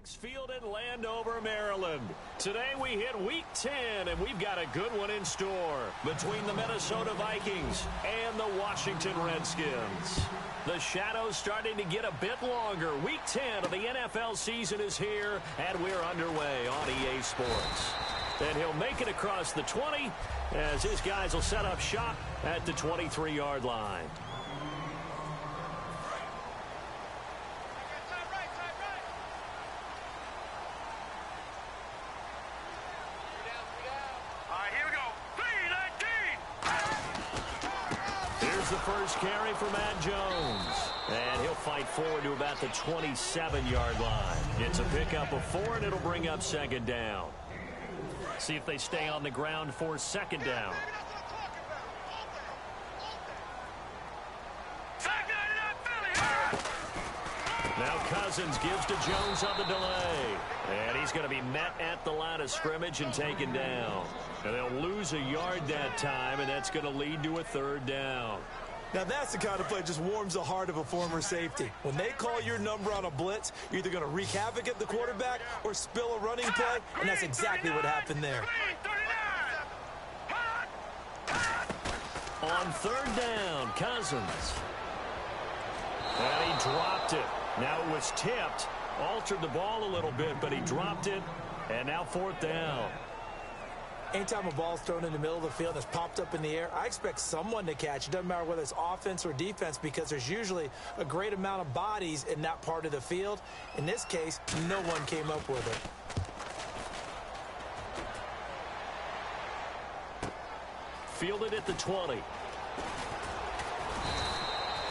FedEx Field in Landover, Maryland. Today we hit Week 10, and we've got a good one in store between the Minnesota Vikings and the Washington Redskins. The shadow's starting to get a bit longer. Week 10 of the NFL season is here, and we're underway on EA Sports. And he'll make it across the 20 as his guys will set up shop at the 23-yard line. The first carry for Matt Jones. And he'll fight forward to about the 27-yard line. It's a pickup of 4, and it'll bring up second down. See if they stay on the ground for second down. Now Cousins gives to Jones on the delay. And he's going to be met at the line of scrimmage and taken down. And they'll lose a yard that time, and that's going to lead to a third down. Now that's the kind of play that just warms the heart of a former safety. When they call your number on a blitz, you're either going to wreak havoc at the quarterback or spill a running play, and that's exactly what happened there. On third down, Cousins. And he dropped it. Now it was tipped, altered the ball a little bit, but he dropped it, and now fourth down. Anytime a ball's thrown in the middle of the field that's popped up in the air, I expect someone to catch. It doesn't matter whether it's offense or defense because there's usually a great amount of bodies in that part of the field. In this case, no one came up with it. Fielded at the 20.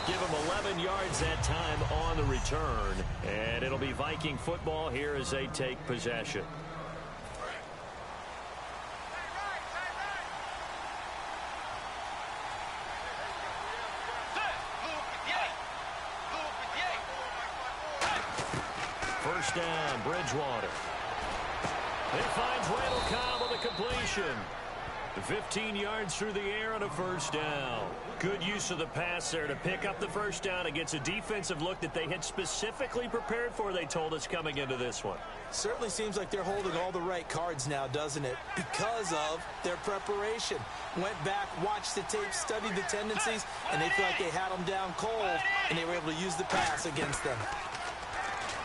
Give him 11 yards that time on the return. And it'll be Viking football here as they take possession. First down, Bridgewater. It finds Randall Cobb with a completion. 15 yards through the air on a first down. Good use of the pass there to pick up the first down against a defensive look that they had specifically prepared for, they told us, coming into this one. Certainly seems like they're holding all the right cards now, doesn't it? Because of their preparation. Went back, watched the tape, studied the tendencies, and they feel like they had them down cold, and they were able to use the pass against them.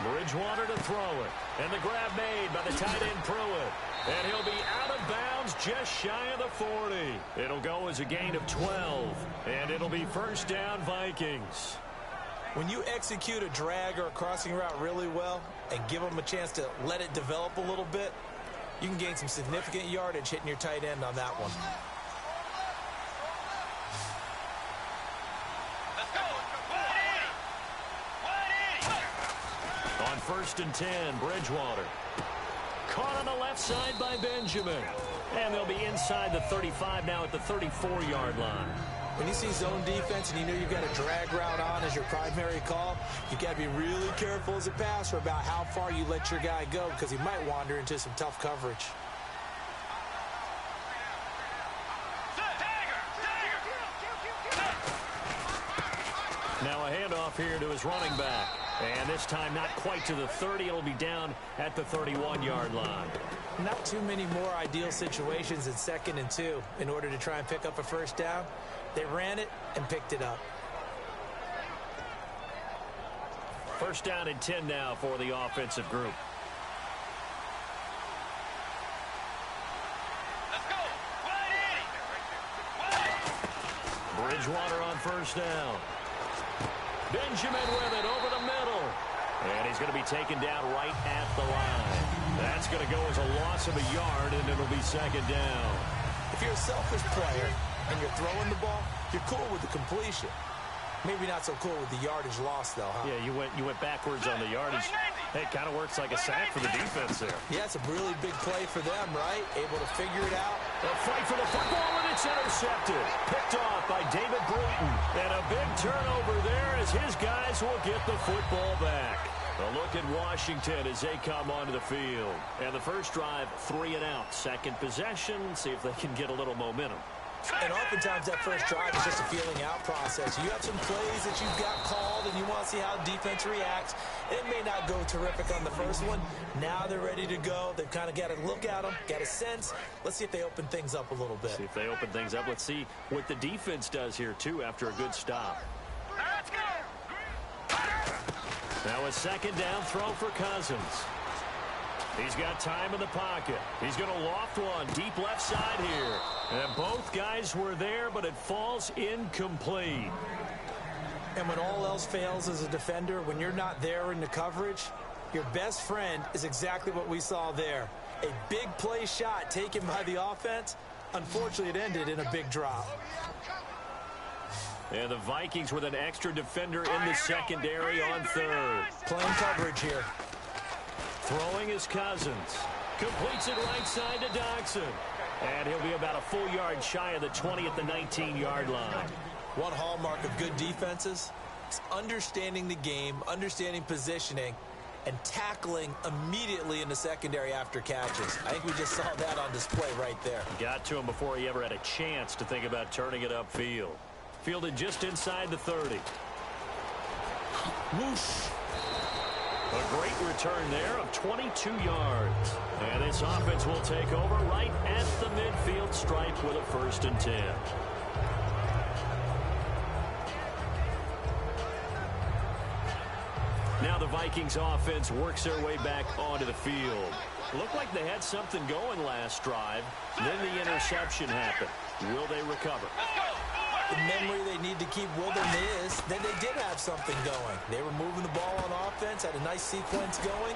Bridgewater to throw it. And the grab made by the tight end Pruitt. And he'll be out of bounds just shy of the 40. It'll go as a gain of 12. And it'll be first down Vikings. When you execute a drag or a crossing route really well and give them a chance to let it develop a little bit, you can gain some significant yardage hitting your tight end on that one. On first and 10, Bridgewater. Caught on the left side by Benjamin. And they'll be inside the 35 now at the 34-yard line. When you see zone defense and you know you've got a drag route on as your primary call, you've got to be really careful as a passer about how far you let your guy go because he might wander into some tough coverage. Now a handoff here to his running back. And this time not quite to the 30. It'll be down at the 31-yard line. Not too many more ideal situations than 2nd and 2 in order to try and pick up a first down. They ran it and picked it up. First down and 10 now for the offensive group. Let's go. Bridgewater on first down. Benjamin with it over the middle. And he's going to be taken down right at the line. That's going to go as a loss of a yard, and it'll be second down. If you're a selfish player and you're throwing the ball, you're cool with the completion. Maybe not so cool with the yardage loss, though, huh? Yeah, you went backwards on the yardage. Hey, it kind of works like a sack for the defense there. Yeah, it's a really big play for them, right? Able to figure it out. They'll fight for the football, and it's intercepted. Picked off by David Bruton. And a big turnover there as his guys will get the football back. A look at Washington as they come onto the field. And the first drive, 3 and out. Second possession, see if they can get a little momentum. And oftentimes that first drive is just a feeling out process. You have some plays that you've got called and you want to see how defense reacts. It may not go terrific on the first one. Now they're ready to go. They've kind of got to look at them, got a sense. Let's see if they open things up a little bit. See if they open things up. Let's see what the defense does here, too, after a good stop. Now a second down throw for Cousins. He's got time in the pocket. He's going to loft one deep left side here. And both guys were there, but it falls incomplete. And when all else fails as a defender, when you're not there in the coverage, your best friend is exactly what we saw there. A big play shot taken by the offense. Unfortunately, it ended in a big drop. And the Vikings with an extra defender in the secondary on third. Playing coverage here. Throwing is Cousins. Completes it right side to Dodson. And he'll be about a full yard shy of the 20 at the 19-yard line. One hallmark of good defenses is understanding the game, understanding positioning, and tackling immediately in the secondary after catches. I think we just saw that on display right there. Got to him before he ever had a chance to think about turning it upfield. Fielded just inside the 30. Whoosh. A great return there of 22 yards. And this offense will take over right at the midfield stripe with a 1st and 10. Now the Vikings offense works their way back onto the field. Looked like they had something going last drive. Then the interception happened. Will they recover? The memory they need to keep with them is that they did have something going. They were moving the ball on offense, had a nice sequence going.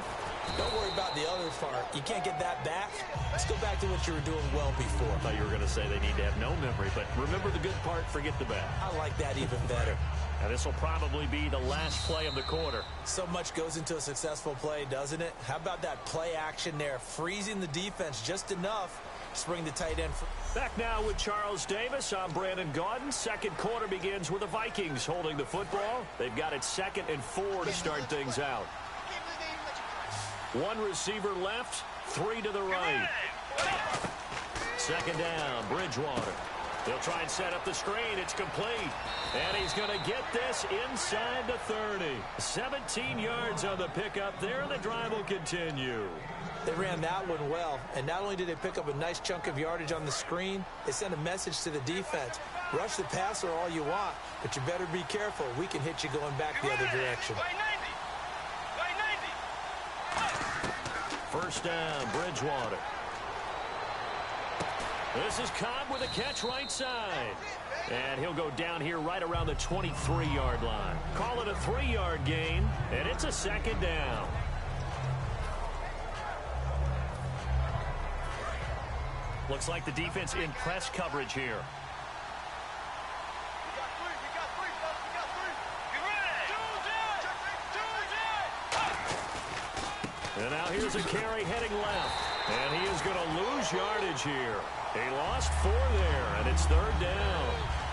Don't worry about the other part. You can't get that back. Let's go back to what you were doing well before. I thought you were going to say they need to have no memory, but remember the good part, forget the bad. I like that even better. Now this will probably be the last play of the quarter. So much goes into a successful play, doesn't it? How about that play action there? Freezing the defense just enough to bring the tight end. Back now with Charles Davis. I'm Brandon Gaudin. Second quarter begins with the Vikings holding the football. They've got it 2nd and 4 to start things out. One receiver left, 3 to the right. Second down, Bridgewater. They'll try and set up the screen. It's complete. And he's going to get this inside the 30. 17 yards on the pickup there. The drive will continue. They ran that one well, and not only did they pick up a nice chunk of yardage on the screen, they sent a message to the defense. Rush the passer all you want, but you better be careful. We can hit you going back the other direction. First down, Bridgewater. This is Cobb with a catch right side. And he'll go down here right around the 23-yard line. Call it a 3-yard gain, and it's a second down. Looks like the defense in press coverage here. And now here's a carry heading left. And he is going to lose yardage here. He lost 4 there, and it's 3rd down.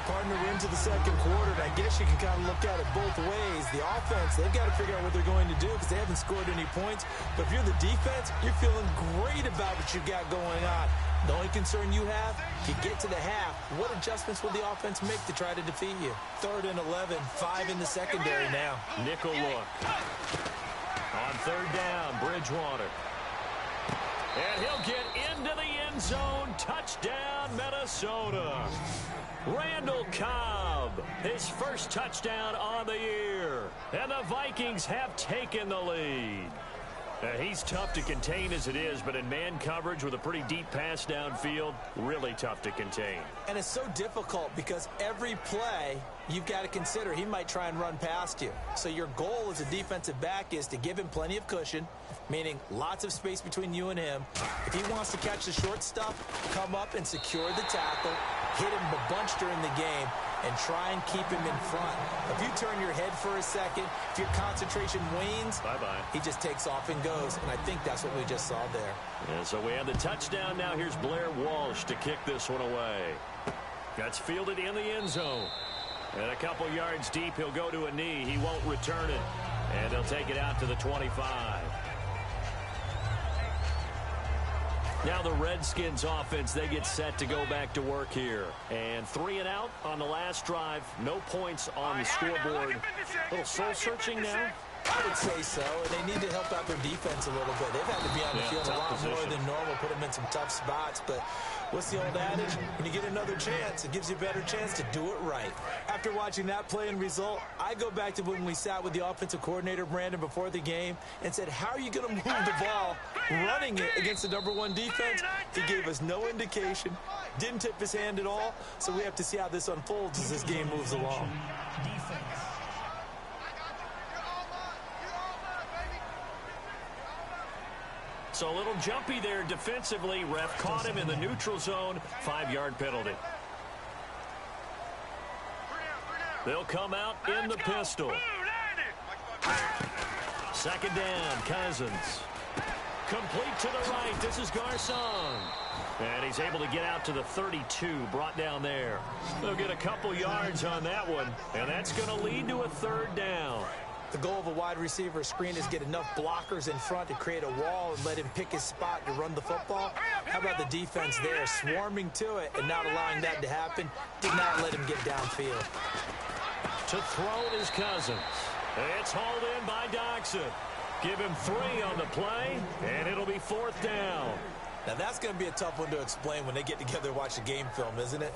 Partner into the second quarter, and I guess you can kind of look at it both ways. The offense, they've got to figure out what they're going to do because they haven't scored any points. But if you're the defense, you're feeling great about what you've got going on. The only concern you have, you get to the half. What adjustments will the offense make to try to defeat you? 3rd and 11, 5 in the secondary now. Nickel look. On 3rd down, Bridgewater. And he'll get into the end zone. Touchdown, Minnesota. Randall Cobb, his first touchdown on the year. And the Vikings have taken the lead. He's tough to contain as it is, but in man coverage with a pretty deep pass downfield, really tough to contain. And it's so difficult because every play you've got to consider he might try and run past you. So your goal as a defensive back is to give him plenty of cushion, meaning lots of space between you and him. If he wants to catch the short stuff, come up and secure the tackle, hit him a bunch during the game, and try and keep him in front. If you turn your head for a second, if your concentration wanes, bye-bye. He just takes off and goes, and I think that's what we just saw there. And so we have the touchdown. Now here's Blair Walsh to kick this one away. That's fielded in the end zone. And a couple yards deep, he'll go to a knee. He won't return it. And they'll take it out to the 25. Now the Redskins offense, they get set to go back to work here. And 3 and out on the last drive. No points on the scoreboard. A little soul-searching now. I would say so, and they need to help out their defense a little bit. They've had to be on the field a lot more than normal, put them in some tough spots. But what's the old adage? When you get another chance, it gives you a better chance to do it right. After watching that play and result, I go back to when we sat with the offensive coordinator, Brandon, before the game and said, how are you going to move the ball running it against the #1 defense? He gave us no indication, didn't tip his hand at all, so we have to see how this unfolds as this game moves along. So a little jumpy there defensively. Ref caught him in the neutral zone. 5-yard penalty. They'll come out in the pistol. Second down, Cousins. Complete to the right. This is Garcon. And he's able to get out to the 32, brought down there. They'll get a couple yards on that one, and that's going to lead to a 3rd down. The goal of a wide receiver screen is get enough blockers in front to create a wall and let him pick his spot to run the football. How about the defense there, swarming to it and not allowing that to happen? Did not let him get downfield. To throw it is Cousins. It's hauled in by Doxson. Give him 3 on the play, and it'll be 4th down. Now, that's going to be a tough one to explain when they get together and watch the game film, isn't it?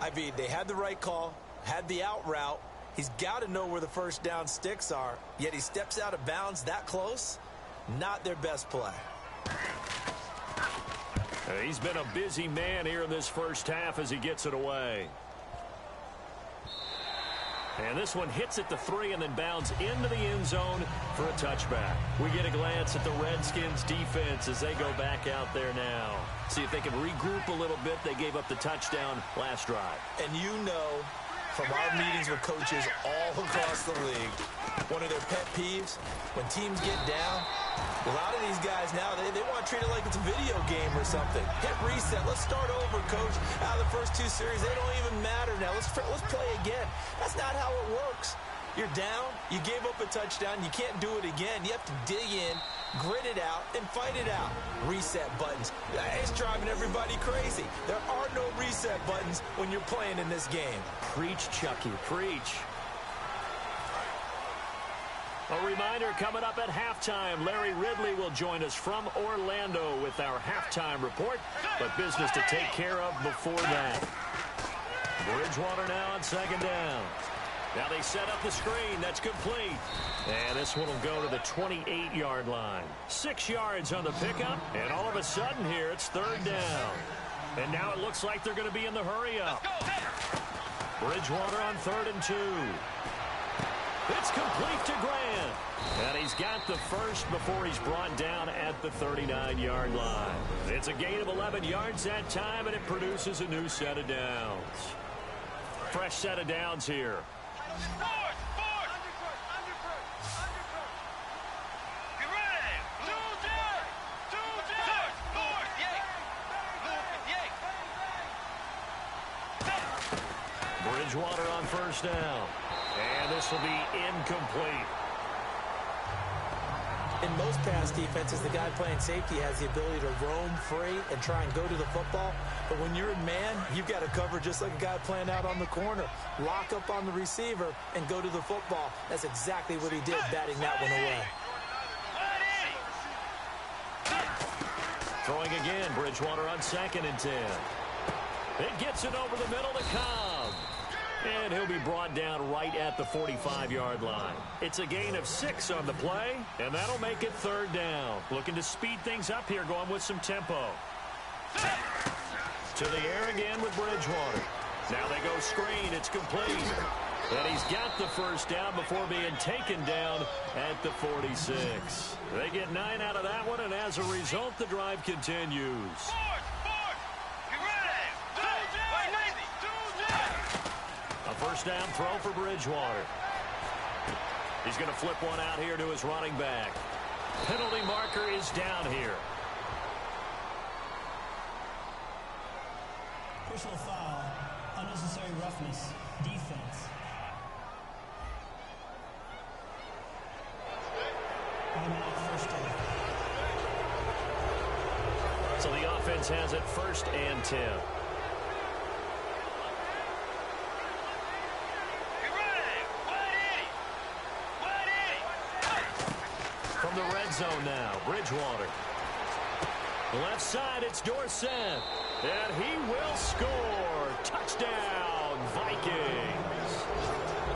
I mean, they had the right call, had the out route. He's got to know where the first down sticks are, yet he steps out of bounds that close. Not their best play. He's been a busy man here in this first half as he gets it away. And this one hits at the 3 and then bounds into the end zone for a touchback. We get a glance at the Redskins defense as they go back out there now. See if they can regroup a little bit. They gave up the touchdown last drive. And you know, from our meetings with coaches all across the league, one of their pet peeves, when teams get down, a lot of these guys now, they want to treat it like it's a video game or something. Hit reset. Let's start over, coach. Out of the first 2 series, they don't even matter now. Let's play again. That's not how it works. You're down. You gave up a touchdown. You can't do it again. You have to dig in, grit it out, and fight it out. Reset buttons. It's driving everybody crazy. There are no reset buttons when you're playing in this game. Preach, Chucky. Preach. A reminder coming up at halftime. Larry Ridley will join us from Orlando with our halftime report. But business to take care of before that. Bridgewater now on 2nd down. Now they set up the screen. That's complete. And this one will go to the 28-yard line. 6 yards on the pickup. And all of a sudden here, it's 3rd down. And now it looks like they're going to be in the hurry-up. Bridgewater on 3rd and 2. It's complete to Grant. And he's got the first before he's brought down at the 39-yard line. It's a gain of 11 yards that time, and it produces a new set of downs. Fresh set of downs here. Bridgewater on 1st down. And this will be incomplete. In most pass defenses, the guy playing safety has the ability to roam free and try and go to the football. But when you're in man, you've got to cover just like a guy playing out on the corner. Lock up on the receiver and go to the football. That's exactly what he did, batting that one away. Throwing again, Bridgewater on 2nd and 10. It gets it over the middle to Cobb. And he'll be brought down right at the 45-yard line. It's a gain of 6 on the play, and that'll make it 3rd down. Looking to speed things up here, going with some tempo. To the air again with Bridgewater. Now they go screen. It's complete. And he's got the first down before being taken down at the 46. They get 9 out of that one, and as a result, the drive continues. A first down throw for Bridgewater. He's going to flip one out here to his running back. Penalty marker is down here. Personal foul, unnecessary roughness, defense. Automatic first down. So the offense has it 1st and 10. From the red zone now, Bridgewater. Left side, it's Dorsett. And he will score. Touchdown, Vikings.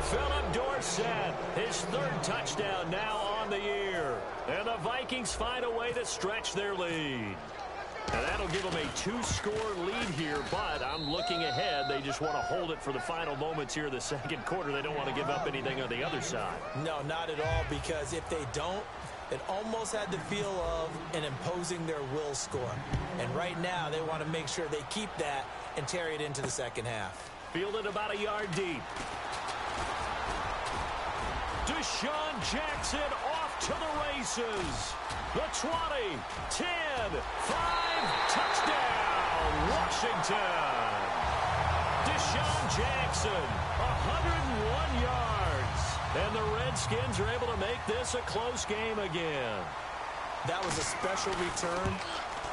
Philip Dorsett, his 3rd touchdown now on the year. And the Vikings find a way to stretch their lead. And that'll give them a 2-score lead here, but I'm looking ahead. They just want to hold it for the final moments here of the 2nd quarter. They don't want to give up anything on the other side. No, not at all, because if they don't, it almost had the feel of an imposing their will score. And right now, they want to make sure they keep that and carry it into the 2nd half. Fielded about a yard deep. Deshaun Jackson off to the races. The 20, 10, 5, touchdown, Washington. Deshaun Jackson, 101 yards. And the Redskins are able to make this a close game again. That was a special return,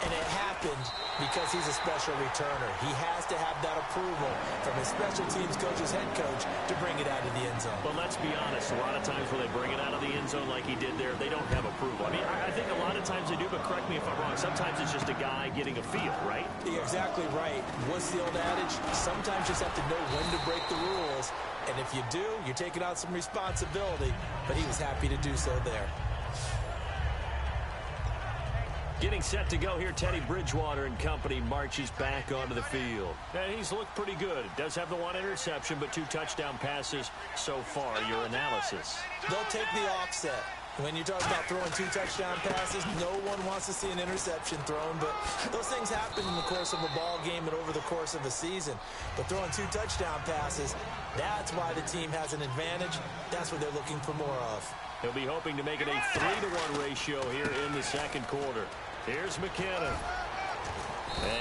and it happened because he's a special returner. He has to have that approval from his special teams coach's head coach to bring it out of the end zone. But let's be honest, a lot of times when they bring it out of the end zone like he did there, they don't have approval. I mean, I think a lot of times they do, but correct me if I'm wrong. Sometimes it's just a guy getting a feel, right? You're exactly right. What's the old adage? Sometimes you just have to know when to break the rules. And if you do, you're taking on some responsibility. But he was happy to do so there. Getting set to go here, Teddy Bridgewater and company marches back onto the field. And he's looked pretty good. Does have the 1 interception, but 2 touchdown passes so far. Your analysis? They'll take the offset. When you talk about throwing 2 touchdown passes, no one wants to see an interception thrown, but those things happen in the course of a ball game and over the course of a season. But throwing 2 touchdown passes, that's why the team has an advantage. That's what they're looking for more of. He'll be hoping to make it a 3-to-1 ratio here in the 2nd quarter. Here's McKinnon.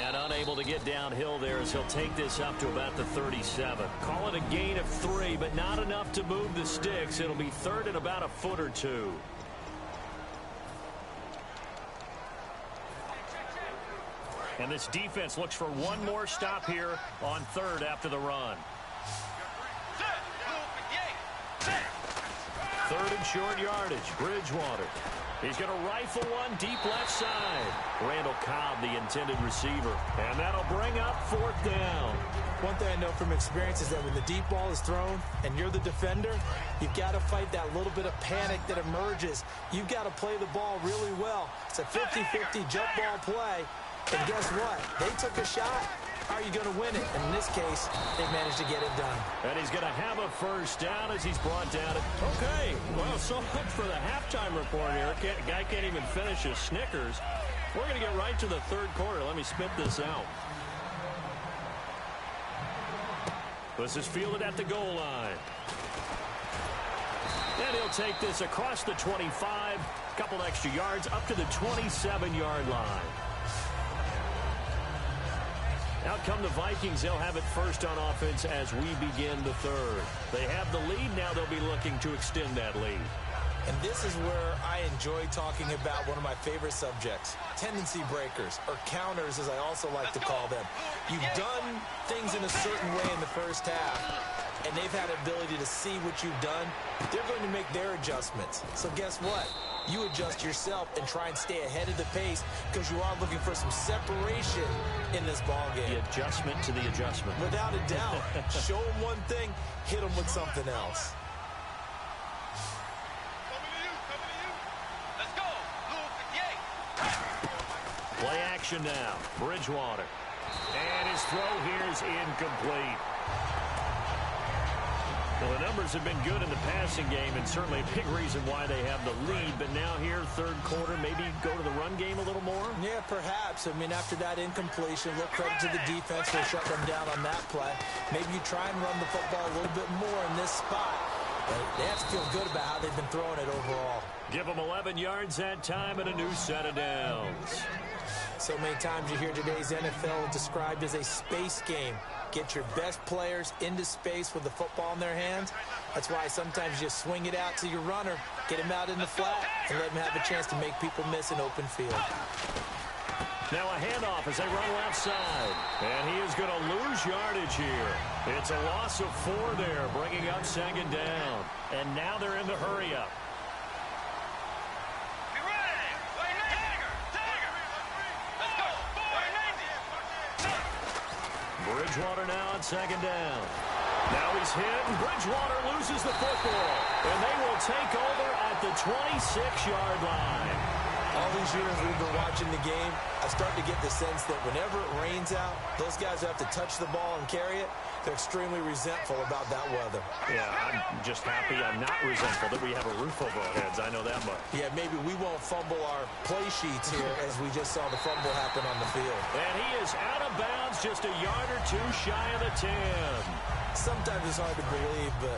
And unable to get downhill there as he'll take this up to about the 37. Call it a gain of 3, but not enough to move the sticks. It'll be 3rd and about a foot or 2. And this defense looks for one more stop here on 3rd after the run. 3rd and short yardage. Bridgewater. He's going to rifle one deep left side. Randall Cobb, the intended receiver. And that'll bring up 4th down. One thing I know from experience is that when the deep ball is thrown and you're the defender, you've got to fight that little bit of panic that emerges. You've got to play the ball really well. It's a 50-50 jump ball play. And guess what? They took a shot. How are you going to win it? And in this case, they managed to get it done. And he's going to have a 1st down as he's brought down. Okay, well, so much for the halftime report here. Guy can't even finish his Snickers. We're going to get right to the 3rd quarter. Let me spit this out. This is fielded at the goal line. And he'll take this across the 25, a couple extra yards, up to the 27-yard line. Out come the Vikings. They'll have it 1st on offense as we begin the 3rd. They have the lead. Now they'll be looking to extend that lead. And this is where I enjoy talking about one of my favorite subjects, tendency breakers, or counters as I also like to call them. You've done things in a certain way in the 1st half, and they've had the ability to see what you've done. They're going to make their adjustments. So guess what? You adjust yourself and try and stay ahead of the pace because you are looking for some separation in this ball game. The adjustment to the adjustment. Without a doubt. Show them one thing, hit them with something else. Play action now. Bridgewater. And his throw here is incomplete. Well, the numbers have been good in the passing game, and certainly a big reason why they have the lead. But now here, 3rd quarter, maybe go to the run game a little more? Yeah, perhaps. I mean, after that incompletion, a little credit to the defense for shutting them down on that play. Maybe you try and run the football a little bit more in this spot. But they have to feel good about how they've been throwing it overall. Give them 11 yards that time and a new set of downs. So many times you hear today's NFL described as a space game. Get your best players into space with the football in their hands. That's why sometimes you swing it out to your runner, get him out in the flat, and let him have a chance to make people miss an open field. Now a handoff as they run left side. And he is going to lose yardage here. It's a loss of 4 there, bringing up second down. And now they're in the hurry-up. Bridgewater now on second down. Now he's hit, and Bridgewater loses the football. And they will take over at the 26-yard line. All these years we've been watching the game, I start to get the sense that whenever it rains out, those guys who have to touch the ball and carry it, they're extremely resentful about that weather. Yeah, I'm just happy I'm not resentful that we have a roof over our heads. I know that much. Yeah, maybe we won't fumble our play sheets here as we just saw the fumble happen on the field. And he is out of bounds, just a yard or two shy of the 10. Sometimes it's hard to believe, but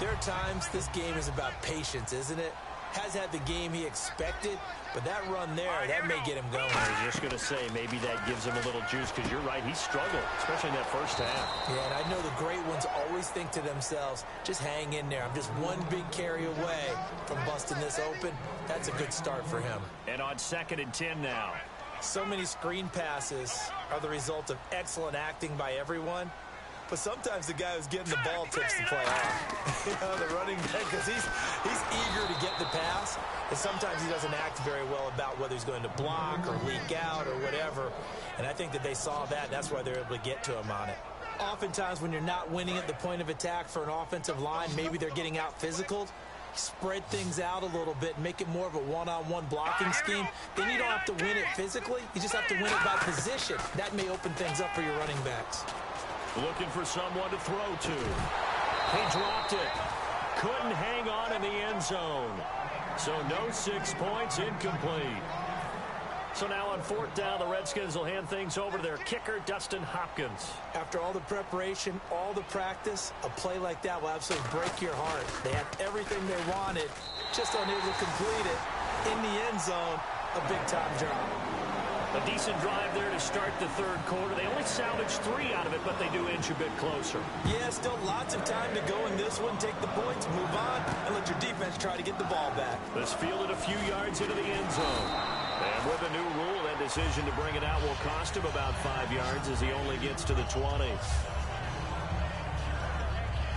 there are times this game is about patience, isn't it? Has had the game he expected, but that run there, that may get him going. I was just going to say, maybe that gives him a little juice, because you're right, he struggled, especially in that first half. Yeah, and I know the great ones always think to themselves, just hang in there. I'm just one big carry away from busting this open. That's a good start for him. And on 2nd and 10 now. So many screen passes are the result of excellent acting by everyone. But sometimes the guy who's getting the ball tips the play off. You know, the running back, because he's eager to get the pass, and sometimes he doesn't act very well about whether he's going to block or leak out or whatever. And I think that they saw that. That's why they're able to get to him on it. Oftentimes when you're not winning at the point of attack for an offensive line, maybe they're getting out physical. Spread things out a little bit, make it more of a one-on-one blocking scheme. Then you don't have to win it physically. You just have to win it by position. That may open things up for your running backs. Looking for someone to throw to. He dropped it. Couldn't hang on in the end zone. So no 6 points, incomplete. So now on 4th down, the Redskins will hand things over to their kicker, Dustin Hopkins. After all the preparation, all the practice, a play like that will absolutely break your heart. They had everything they wanted, just unable to complete it. In the end zone, a big-time job. A decent drive there to start the 3rd quarter. They only salvaged 3 out of it, but they do inch a bit closer. Yeah, still lots of time to go in this one. Take the points, move on, and let your defense try to get the ball back. This fielded a few yards into the end zone. And with a new rule, that decision to bring it out will cost him about 5 yards as he only gets to the 20.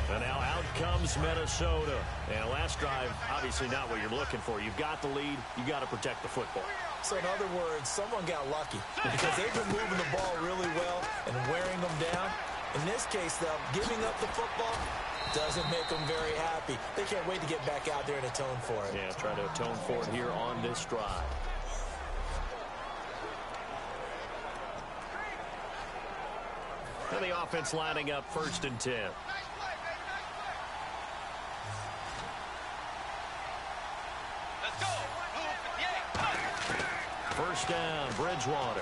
And now out comes Minnesota. And last drive, obviously not what you're looking for. You've got the lead. You've got to protect the football. So in other words, someone got lucky because they've been moving the ball really well and wearing them down. In this case, though, giving up the football doesn't make them very happy. They can't wait to get back out there and atone for it. Yeah, try to atone for it here on this drive. And the offense lining up 1st and 10. First down, Bridgewater.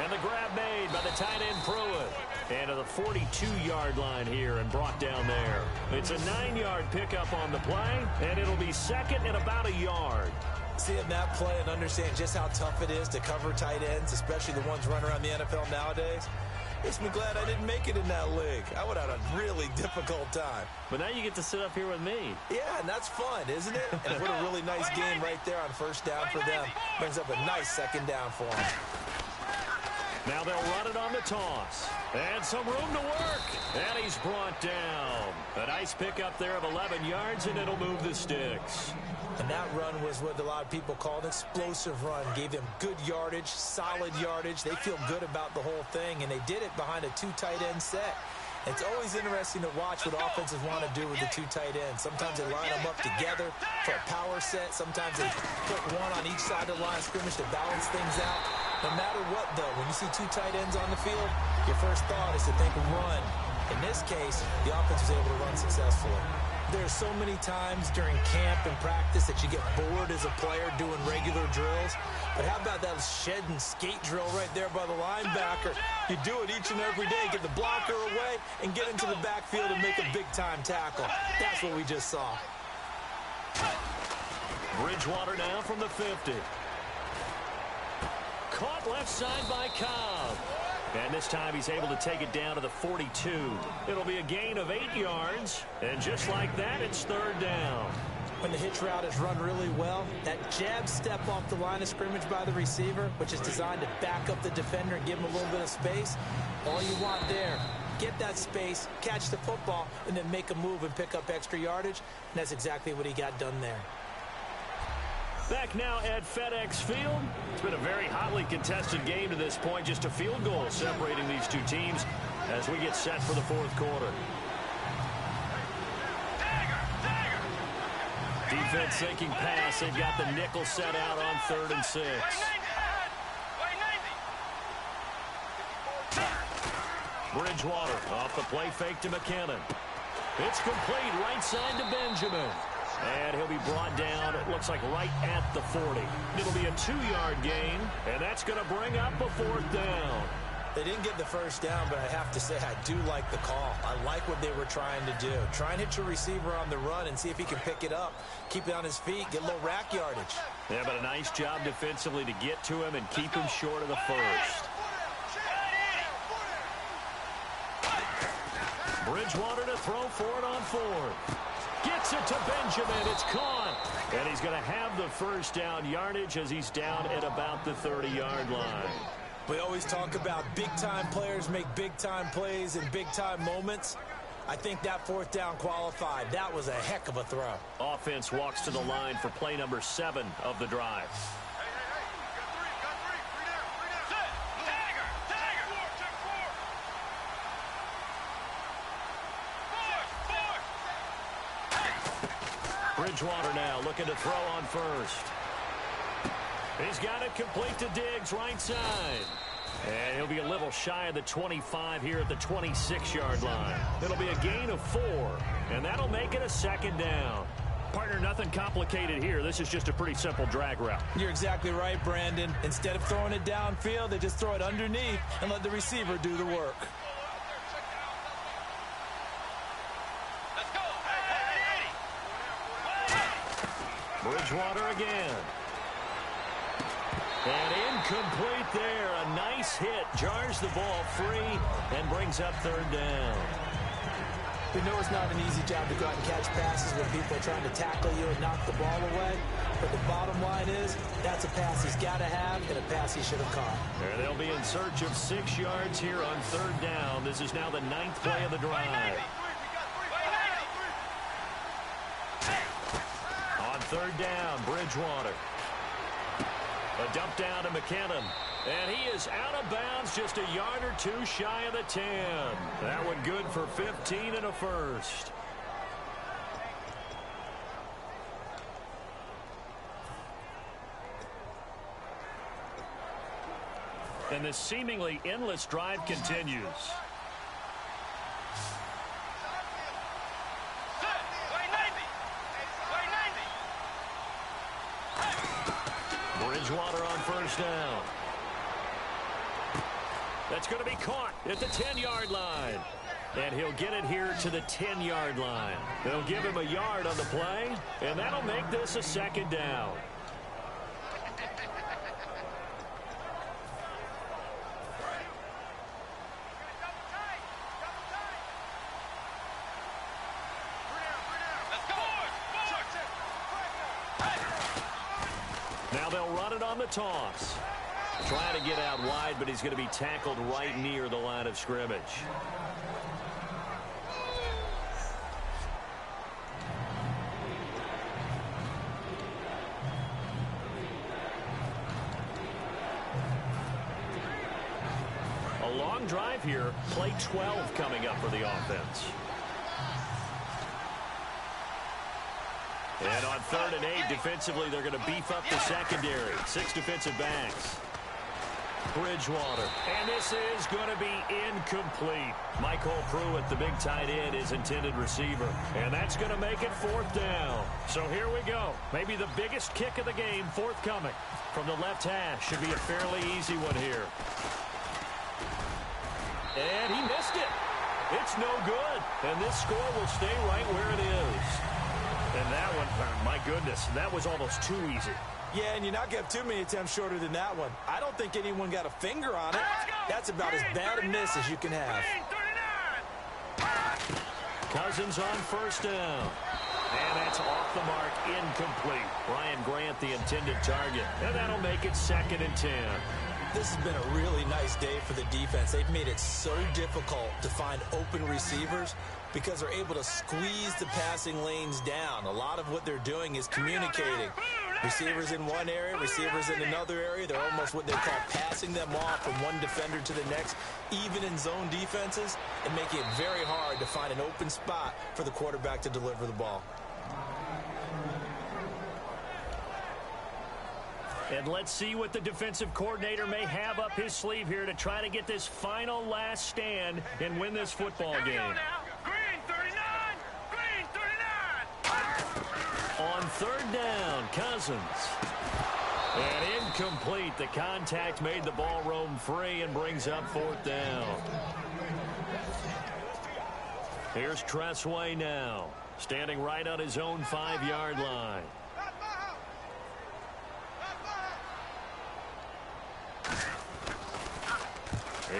And the grab made by the tight end Pruitt. And to the 42-yard line here and brought down there. It's a 9-yard pickup on the play, and it'll be 2nd and about a yard. Seeing that play and understand just how tough it is to cover tight ends, especially the ones running around the NFL nowadays, makes me glad I didn't make it in that league. I would have had a really difficult time. But now you get to sit up here with me. Yeah, and that's fun, isn't it? And what a really nice game right there on 1st down for them. Brings up a nice 2nd down for them. Now they'll run it on the toss. And some room to work. And he's brought down. A nice pickup there of 11 yards, and it'll move the sticks. And that run was what a lot of people call an explosive run. Gave them good yardage, solid yardage. They feel good about the whole thing, and they did it behind a 2 tight end set. It's always interesting to watch what offenses want to do with the 2 tight ends. Sometimes they line them up together for a power set. Sometimes they put one on each side of the line of scrimmage to balance things out. No matter what, though, when you see 2 tight ends on the field, your first thought is to think run. In this case, the offense was able to run successfully. There's so many times during camp and practice that you get bored as a player doing regular drills. But how about that shed and skate drill right there by the linebacker? You do it each and every day. Get the blocker away and get into the backfield and make a big-time tackle. That's what we just saw. Bridgewater now from the 50. Caught left side by Cobb. And this time he's able to take it down to the 42. It'll be a gain of 8 yards. And just like that, it's 3rd down. When the hitch route is run really well, that jab step off the line of scrimmage by the receiver, which is designed to back up the defender and give him a little bit of space, all you want there, get that space, catch the football, and then make a move and pick up extra yardage. And that's exactly what he got done there. Back now at FedEx Field. It's been a very hotly contested game to this point. Just a field goal separating these two teams as we get set for the fourth quarter. Defense sinking pass. They've got the nickel set out on 3rd and 6. Bridgewater off the play fake to McKinnon. It's complete right side to Benjamin. And he'll be brought down, it looks like right at the 40. It'll be a 2-yard gain, and that's going to bring up a 4th down. They didn't get the first down, but I have to say I do like the call. I like what they were trying to do. Try and hit your receiver on the run and see if he can pick it up. Keep it on his feet, get a little rack yardage. Yeah, but a nice job defensively to get to him and keep him short of the first. Bridgewater to throw for it on 4th. Gets it to Benjamin. It's caught. And he's going to have the first down yardage as he's down at about the 30-yard line. We always talk about big-time players make big-time plays in big-time moments. I think that 4th down qualified. That was a heck of a throw. Offense walks to the line for play number 7 of the drive. Bridgewater now looking to throw on 1st. He's got it complete to Diggs, right side. And he'll be a little shy of the 25 here at the 26-yard line. It'll be a gain of 4, and that'll make it a 2nd down. Partner, nothing complicated here. This is just a pretty simple drag route. You're exactly right, Brandon. Instead of throwing it downfield, they just throw it underneath and let the receiver do the work. Bridgewater again. And incomplete there. A nice hit. Jars the ball free and brings up 3rd down. We know it's not an easy job to go out and catch passes when people are trying to tackle you and knock the ball away. But the bottom line is, that's a pass he's got to have and a pass he should have caught. And they'll be in search of 6 yards here on 3rd down. This is now the 9th play of the drive. On 3rd down, Bridgewater. A dump down to McKinnon. And he is out of bounds, just a yard or 2 shy of the 10. That one good for 15 and a first. And this seemingly endless drive continues. Bridgewater on 1st down. That's going to be caught at the 10-yard line. And he'll get it here to the 10-yard line. They'll give him a yard on the play, and that'll make this a 2nd down. Now they'll run it on the toss. Trying to get out wide, but he's going to be tackled right near the line of scrimmage. A long drive here. Play 12 coming up for the offense. And on 3rd and 8, defensively, they're going to beef up the secondary. 6 defensive backs. Bridgewater. And this is going to be incomplete. Michael Pruitt, the big tight end, is intended receiver. And that's going to make it 4th down. So here we go. Maybe the biggest kick of the game forthcoming. From the left hash. Should be a fairly easy one here. And he missed it. It's no good. And this score will stay right where it is. And that one, my goodness, that was almost too easy. Yeah, and you're not going to have too many attempts shorter than that one. I don't think anyone got a finger on it. That's about as bad a miss as you can have. Cousins on 1st down. And that's off the mark, incomplete. Ryan Grant, the intended target. And that'll make it 2nd and 10. This has been a really nice day for the defense. They've made it so difficult to find open receivers because they're able to squeeze the passing lanes down. A lot of what they're doing is communicating. Receivers in one area, receivers in another area. They're almost what they call passing them off from one defender to the next, even in zone defenses, and making it very hard to find an open spot for the quarterback to deliver the ball. And let's see what the defensive coordinator may have up his sleeve here to try to get this final last stand and win this football game. Green 39! Green 39! On 3rd down, Cousins. And incomplete. The contact made the ball roam free and brings up 4th down. Here's Tressway now, standing right on his own 5-yard line.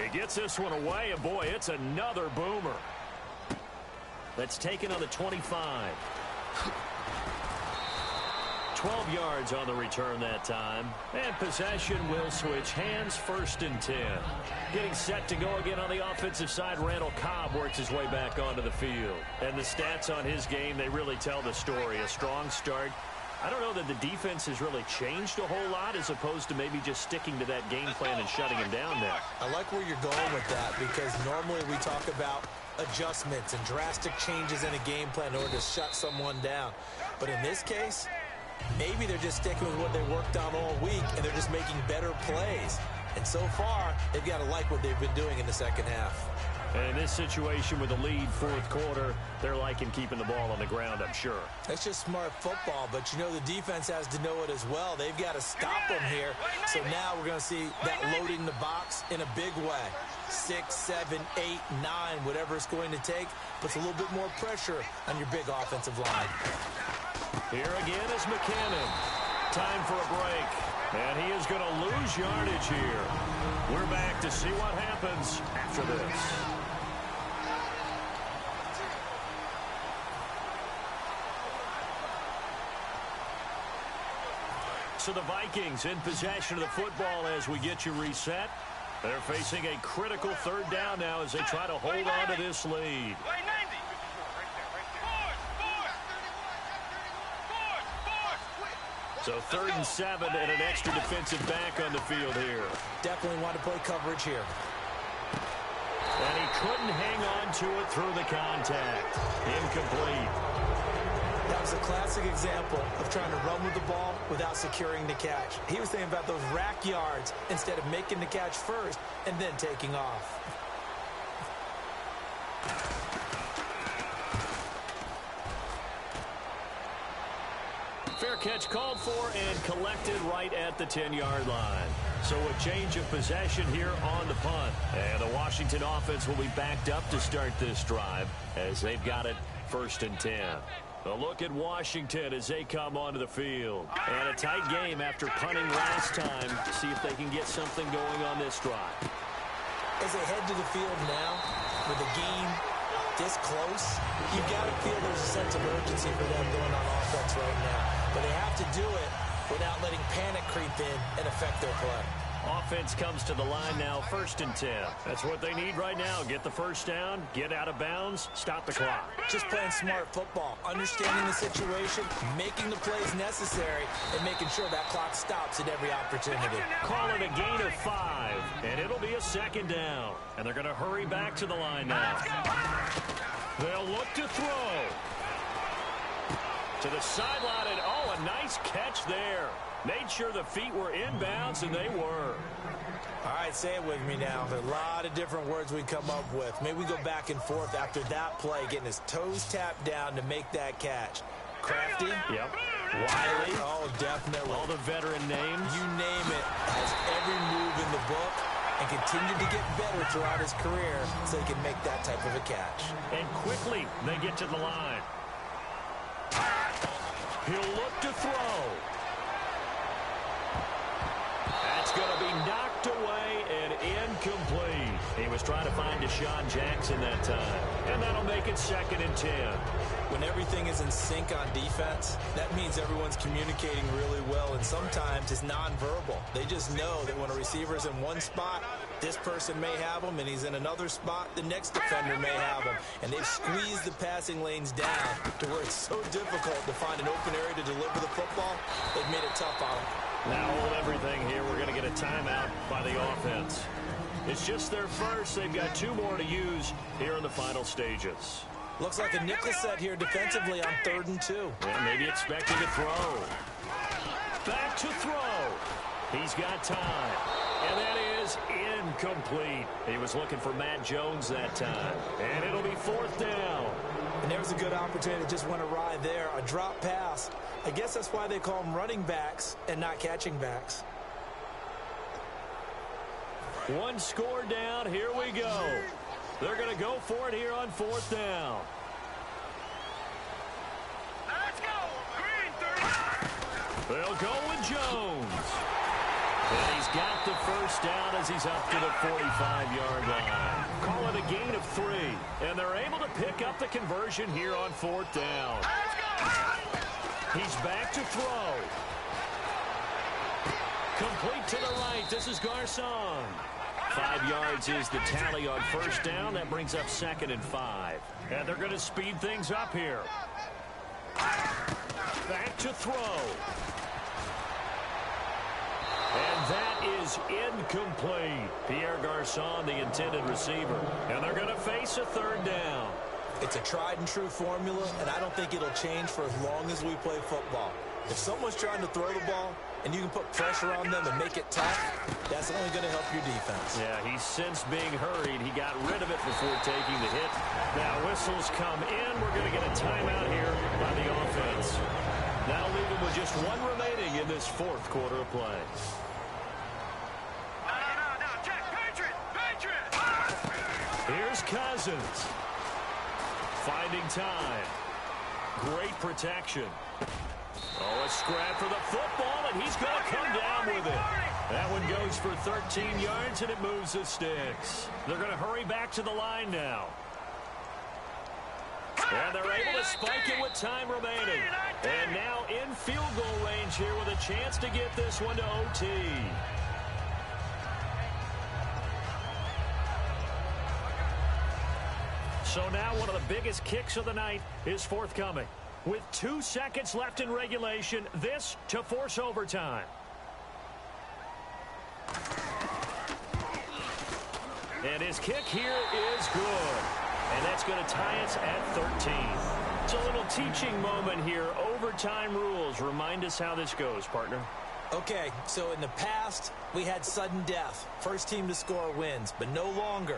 He gets this one away, and boy, it's another boomer. That's taken on the 25. 12 yards on the return that time. And possession will switch hands, 1st and 10. Getting set to go again on the offensive side, Randall Cobb works his way back onto the field. And the stats on his game, they really tell the story. A strong start. I don't know that the defense has really changed a whole lot as opposed to maybe just sticking to that game plan and shutting him down now. I like where you're going with that because normally we talk about adjustments and drastic changes in a game plan in order to shut someone down. But in this case, maybe they're just sticking with what they worked on all week and they're just making better plays. And so far, they've got to like what they've been doing in the second half. And in this situation with the lead 4th quarter, they're liking keeping the ball on the ground, I'm sure. That's just smart football, but you know the defense has to know it as well. They've got to stop them here. So now we're going to see that loading the box in a big way. 6, 7, 8, 9, whatever it's going to take, puts a little bit more pressure on your big offensive line. Here again is McKinnon. Time for a break. And he is going to lose yardage here. We're back to see what happens after this. So the Vikings in possession of the football as we get you reset. They're facing a critical 3rd down now as they try to hold on to this lead. So 3rd and 7 and an extra defensive back on the field here. Definitely want to play coverage here. And he couldn't hang on to it through the contact. Incomplete. That was a classic example of trying to run with the ball without securing the catch. He was thinking about those rack yards instead of making the catch first and then taking off. Fair catch called for and collected right at the 10-yard line. So a change of possession here on the punt. And the Washington offense will be backed up to start this drive as they've got it 1st and 10. A look at Washington as they come onto the field. And a tight game after punting last time. See if they can get something going on this drive. As they head to the field now, with the game this close, you've got to feel there's a sense of urgency for them going on offense right now. But they have to do it without letting panic creep in and affect their play. Offense comes to the line now, 1st and 10. That's what they need right now. Get the 1st down, get out of bounds, stop the clock. Just playing smart football, understanding the situation, making the plays necessary, and making sure that clock stops at every opportunity. Call it a gain of 5, and it'll be a 2nd down. And they're going to hurry back to the line now. They'll look to throw. To the sideline, and oh, a nice catch there. Made sure the feet were inbounds, and they were. All right, say it with me now. There are a lot of different words we come up with. Maybe we go back and forth after that play, getting his toes tapped down to make that catch. Crafty? Yep. Wiley? Oh, definitely. All the veteran names. You name it. Has every move in the book and continued to get better throughout his career so he can make that type of a catch. And quickly, they get to the line. He'll look to throw. That's going to be knocked away and incomplete. He was trying to find Deshaun Jackson that time. And that'll make it 2nd and 10. When everything is in sync on defense, that means everyone's communicating really well, and sometimes it's nonverbal. They just know that when a receiver's in one spot, this person may have him, and he's in another spot, the next defender may have him. And they've squeezed the passing lanes down to where it's so difficult to find an open area to deliver the football. They've made it tough on them. Now hold everything here. We're going to get a timeout by the offense. It's just their first. They've got 2 more to use here in the final stages. Looks like a nickel set here defensively on 3rd and 2. Yeah, maybe expecting to throw. Back to throw. He's got time. And that is incomplete. He was looking for Matt Jones that time. And it'll be 4th down. And there's a good opportunity that just went awry there. A drop pass. I guess that's why they call them running backs and not catching backs. 1 score down. Here we go. They're going to go for it here on 4th down. Let's go. Green 30. They'll go with Jones. And he's got the first down as he's up to the 45-yard line. Call it a gain of 3. And they're able to pick up the conversion here on 4th down. Let's go. He's back to throw. Complete to the right. This is Garcon. 5 yards is the tally on 1st down. That brings up 2nd and 5. And they're going to speed things up here. Back to throw. And that is incomplete. Pierre Garcon, the intended receiver. And they're going to face a 3rd down. It's a tried-and-true formula, and I don't think it'll change for as long as we play football. If someone's trying to throw the ball and you can put pressure on them and make it tough, that's only going to help your defense. Yeah, he's since being hurried. He got rid of it before taking the hit. Now whistles come in. We're going to get a timeout here by the offense. That'll leave him with just 1 remaining in this 4th quarter of play. No. Check. Patriot. Here's Cousins. Finding time. Great protection. Oh, a scrap for the football, and he's going to come down with it. That one goes for 13 yards, and it moves the sticks. They're going to hurry back to the line now. And they're able to spike it with time remaining. And now in field goal range here with a chance to get this one to OT. So now one of the biggest kicks of the night is forthcoming. With 2 seconds left in regulation, this to force overtime. And his kick here is good. And that's going to tie us at 13. It's a little teaching moment here. Overtime rules. Remind us how this goes, partner. Okay, so in the past, we had sudden death. First team to score wins, but no longer.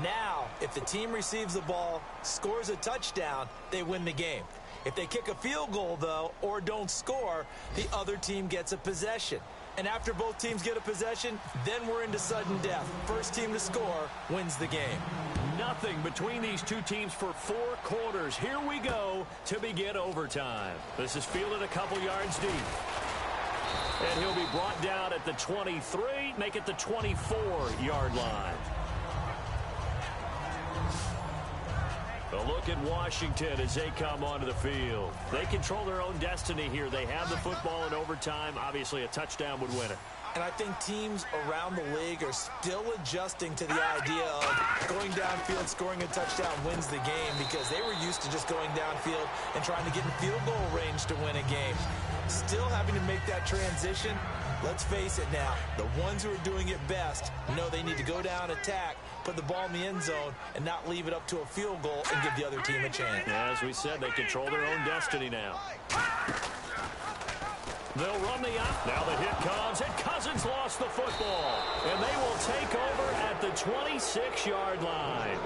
Now, if the team receives the ball, scores a touchdown, they win the game. If they kick a field goal, though, or don't score, the other team gets a possession. And after both teams get a possession, then we're into sudden death. First team to score wins the game. Nothing between these 2 teams for 4 quarters. Here we go to begin overtime. This is fielded a couple yards deep. And he'll be brought down at the 23, make it the 24-yard line. A look at Washington as they come onto the field. They control their own destiny here. They have the football in overtime. Obviously, a touchdown would win it. And I think teams around the league are still adjusting to the idea of going downfield, scoring a touchdown wins the game, because they were used to just going downfield and trying to get in field goal range to win a game. Still having to make that transition. Let's face it now, the ones who are doing it best know they need to go down, attack, put the ball in the end zone, and not leave it up to a field goal and give the other team a chance. Yeah, as we said, they control their own destiny now. They'll run the out. Now the hit comes, and Cousins lost the football. And they will take over at the 26-yard line.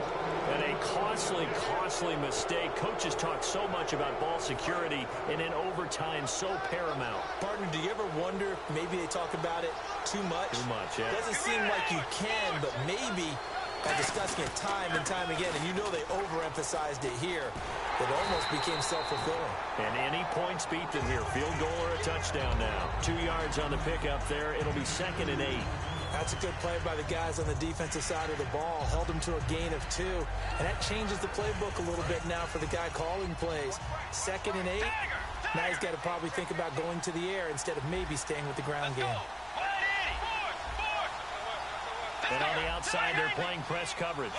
And a costly mistake. Coaches talk so much about ball security, and in overtime, so paramount. Partner, do you ever wonder if maybe they talk about it too much? Too much, yeah. Doesn't seem like you can, but maybe discussing it time and time again, and you know they overemphasized it here. It almost became self-fulfilling. And any points beat them here. Field goal or a touchdown now. 2 yards on the pickup there. It'll be 2nd and 8. That's a good play by the guys on the defensive side of the ball. Held them to a gain of 2. And that changes the playbook a little bit now for the guy calling plays. 2nd and 8. Now he's got to probably think about going to the air instead of maybe staying with the ground game. And on the outside, they're playing press coverage.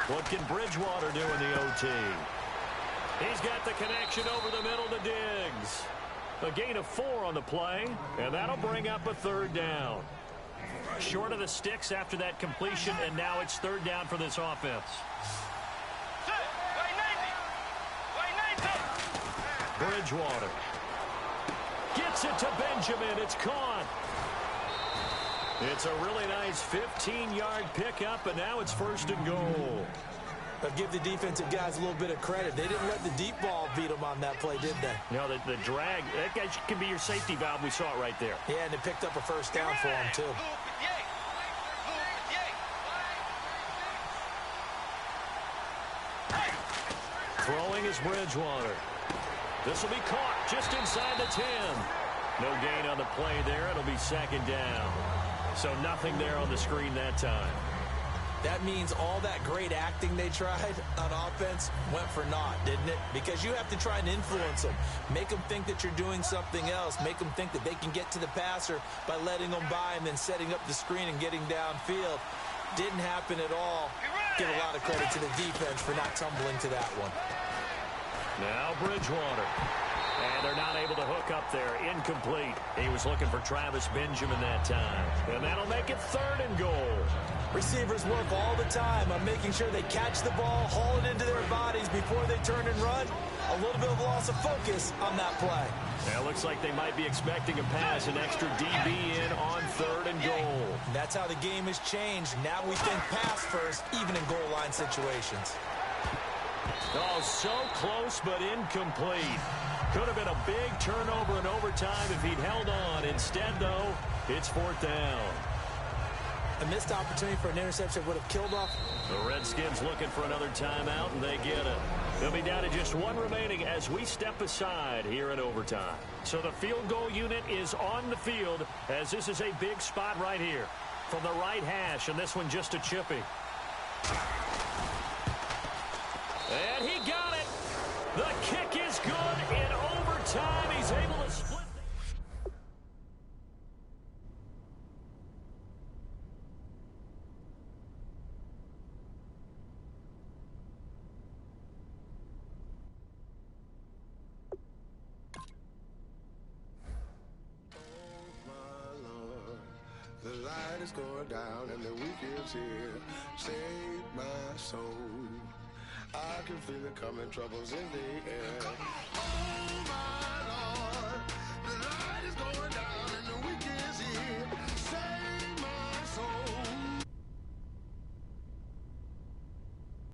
What can Bridgewater do in the OT? He's got the connection over the middle to Diggs. A gain of 4 on the play, and that'll bring up a 3rd down. Short of the sticks after that completion, and now it's 3rd down for this offense. Bridgewater gets it to Benjamin. It's caught. It's a really nice 15-yard pickup, and now it's 1st and goal. But give the defensive guys a little bit of credit. They didn't let the deep ball beat them on that play, did they? No, the drag, that guy can be your safety valve. We saw it right there. Yeah, and it picked up a 1st down for him, too. Throwing is Bridgewater. This will be caught just inside the 10. No gain on the play there. It'll be 2nd down. So nothing there on the screen that time. That means all that great acting they tried on offense went for naught, didn't it? Because you have to try and influence them. Make them think that you're doing something else. Make them think that they can get to the passer by letting them by and then setting up the screen and getting downfield. Didn't happen at all. Give a lot of credit to the defense for not tumbling to that one. Now Bridgewater. And they're not able to hook up there. Incomplete. He was looking for Travis Benjamin that time. And that'll make it 3rd and goal. Receivers work all the time on making sure they catch the ball, haul it into their bodies before they turn and run. A little bit of loss of focus on that play. Now it looks like they might be expecting a pass, an extra DB in on 3rd and goal. That's how the game has changed. Now we think pass first, even in goal line situations. Oh, so close but incomplete. Could have been a big turnover in overtime if he'd held on. Instead, though, it's 4th down. A missed opportunity for an interception would have killed off. The Redskins looking for another timeout, and they get it. They'll be down to just 1 remaining as we step aside here in overtime. So the field goal unit is on the field as this is a big spot right here. From the right hash, and this one just a chippy. And he got it. The kick is good in overtime. He's able to split. The light is going down and the weekend's here. Save my soul. I can feel it coming, troubles in the air. Oh my